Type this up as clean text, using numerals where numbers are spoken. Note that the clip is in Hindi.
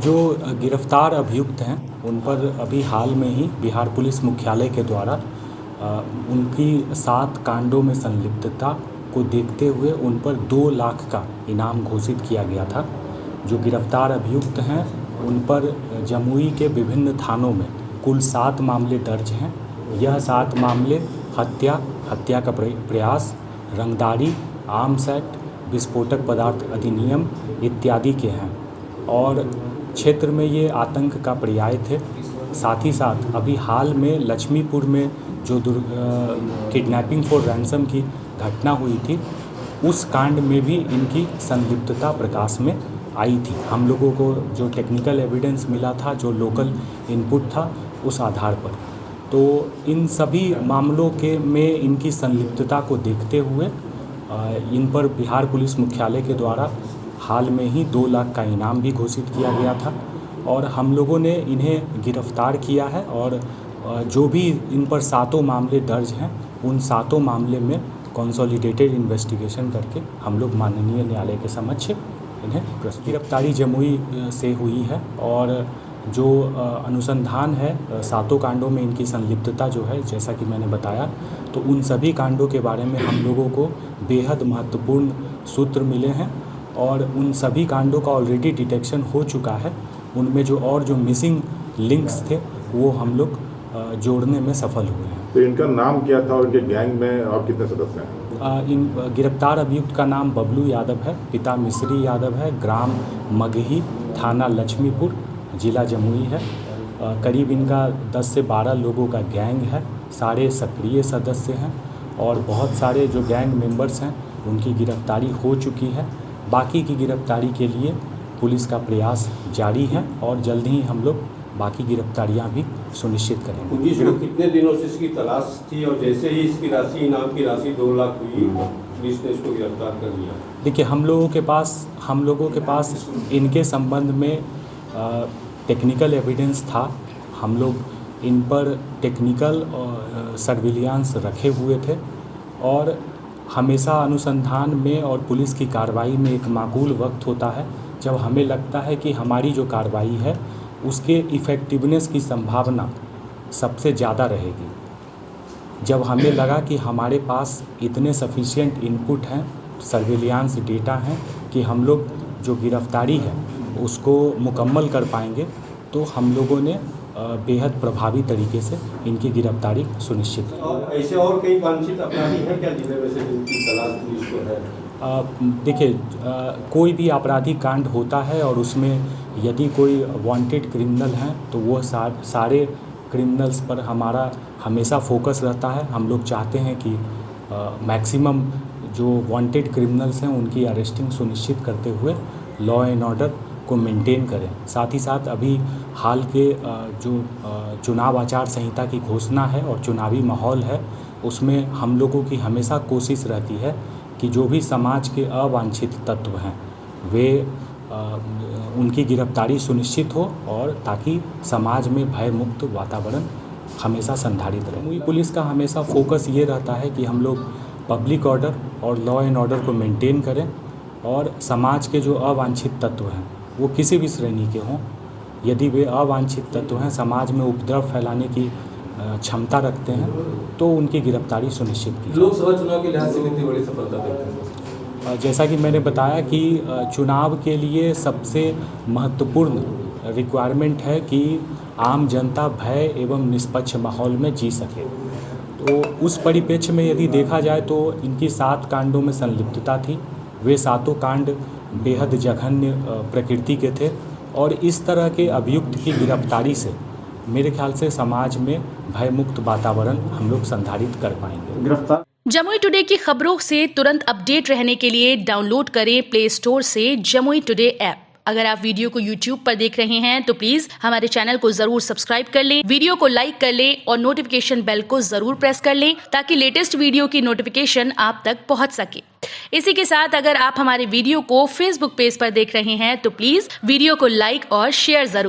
जो गिरफ्तार अभियुक्त हैं उन पर अभी हाल में ही बिहार पुलिस मुख्यालय के द्वारा उनकी 7 कांडों में संलिप्तता को देखते हुए उन पर 2 लाख का इनाम घोषित किया गया था। जो गिरफ्तार अभियुक्त हैं उन पर जमुई के विभिन्न थानों में कुल 7 मामले दर्ज हैं। यह 7 मामले हत्या का प्रयास, रंगदारी, आर्म्स एक्ट, विस्फोटक पदार्थ अधिनियम इत्यादि के हैं और क्षेत्र में ये आतंक का पर्याय थे। साथ ही साथ अभी हाल में लक्ष्मीपुर में जो किडनैपिंग फॉर रैंसम की घटना हुई थी, उस कांड में भी इनकी संलिप्तता प्रकाश में आई थी। हम लोगों को जो टेक्निकल एविडेंस मिला था, जो लोकल इनपुट था, उस आधार पर तो इन सभी मामलों में इनकी संलिप्तता को देखते हुए इन पर बिहार पुलिस मुख्यालय के द्वारा हाल में ही 2 लाख का इनाम भी घोषित किया गया था और हम लोगों ने इन्हें गिरफ्तार किया है और जो भी इन पर 7 मामले दर्ज हैं, उन 7 मामले में कंसोलिडेटेड इन्वेस्टिगेशन करके हम लोग माननीय न्यायालय के समक्ष इन्हें गिरफ्तारी जमुई से हुई है और जो अनुसंधान है 7 कांडों में इनकी संलिप्तता जो है, जैसा कि मैंने बताया, तो उन सभी कांडों के बारे में हम लोगों को बेहद महत्वपूर्ण सूत्र मिले हैं और उन सभी कांडों का ऑलरेडी डिटेक्शन हो चुका है। उनमें जो मिसिंग लिंक्स थे वो हम लोग जोड़ने में सफल हुए हैं। तो इनका नाम क्या था और इनके गैंग में और कितने सदस्य हैं? इन गिरफ्तार अभियुक्त का नाम बबलू यादव है, पिता मिश्री यादव है, ग्राम मगही, थाना लक्ष्मीपुर, जिला जमुई है। करीब इनका 10 से 12 लोगों का गैंग है, सारे सक्रिय सदस्य हैं और बहुत सारे जो गैंग मेंबर्स हैं उनकी गिरफ्तारी हो चुकी है। बाकी की गिरफ्तारी के लिए पुलिस का प्रयास जारी है और जल्द ही हम लोग बाकी गिरफ्तारियां भी सुनिश्चित करेंगे। पुलिस को कितने दिनों से इसकी तलाश थी और जैसे ही इसकी राशि, इनाम की राशि 2 लाख हुई, पुलिस ने इसको गिरफ्तार कर लिया? देखिए, हम लोगों के पास इनके संबंध में टेक्निकल एविडेंस था। हम लोग इन पर टेक्निकल सर्विलियांस रखे हुए थे और हमेशा अनुसंधान में और पुलिस की कार्रवाई में एक माकूल वक्त होता है जब हमें लगता है कि हमारी जो कार्रवाई है उसके इफ़ेक्टिवनेस की संभावना सबसे ज़्यादा रहेगी। जब हमें लगा कि हमारे पास इतने सफिशिएंट इनपुट हैं, सर्विलियांस डेटा हैं कि हम लोग जो गिरफ्तारी है उसको मुकम्मल कर पाएंगे, तो हम लोगों ने बेहद प्रभावी तरीके से इनकी गिरफ्तारी सुनिश्चित की। और ऐसे और कई वांछित अपराधी हैं क्या जिले में से जिनकी तलाश पुलिस को है? देखिए, कोई भी आपराधिक कांड होता है और उसमें यदि कोई वांटेड क्रिमिनल हैं तो वो सारे क्रिमिनल्स पर हमारा हमेशा फोकस रहता है। हम लोग चाहते हैं कि मैक्सिमम जो वांटेड क्रिमिनल्स हैं उनकी अरेस्टिंग सुनिश्चित करते हुए लॉ एंड ऑर्डर को मेंटेन करें। साथ ही साथ अभी हाल के जो चुनाव आचार संहिता की घोषणा है और चुनावी माहौल है, उसमें हम लोगों की हमेशा कोशिश रहती है कि जो भी समाज के अवांछित तत्व हैं वे उनकी गिरफ्तारी सुनिश्चित हो और ताकि समाज में भय मुक्त वातावरण हमेशा संधारित रहे। पुलिस का हमेशा फोकस ये रहता है कि हम लोग पब्लिक ऑर्डर और लॉ एंड ऑर्डर को मेंटेन करें और समाज के जो अवांछित तत्व हैं वो किसी भी श्रेणी के हों, यदि वे अवांछित तत्व हैं, समाज में उपद्रव फैलाने की क्षमता रखते हैं, तो उनकी गिरफ्तारी सुनिश्चित की। लोकसभा चुनाव के लिहाज से कितनी बड़ी सफलता देखते हैं? जैसा कि मैंने बताया कि चुनाव के लिए सबसे महत्वपूर्ण रिक्वायरमेंट है कि आम जनता भय एवं निष्पक्ष माहौल में जी सके। तो उस परिप्रेक्ष्य में यदि देखा जाए तो इनकी 7 कांडों में संलिप्तता थी। वे 7 कांड बेहद जघन्य प्रकृति के थे और इस तरह के अभियुक्त की गिरफ्तारी से मेरे ख्याल से समाज में भयमुक्त वातावरण हम लोग संधारित कर पाएंगे। जमुई टुडे की खबरों से तुरंत अपडेट रहने के लिए डाउनलोड करें प्ले स्टोर से जमुई टुडे ऐप। अगर आप वीडियो को YouTube पर देख रहे हैं तो प्लीज हमारे चैनल को जरूर सब्सक्राइब कर लें, वीडियो को लाइक कर लें और नोटिफिकेशन बेल को जरूर प्रेस कर लें ताकि लेटेस्ट वीडियो की नोटिफिकेशन आप तक पहुंच सके। इसी के साथ अगर आप हमारे वीडियो को Facebook पेज पर देख रहे हैं तो प्लीज वीडियो को लाइक और शेयर जरूर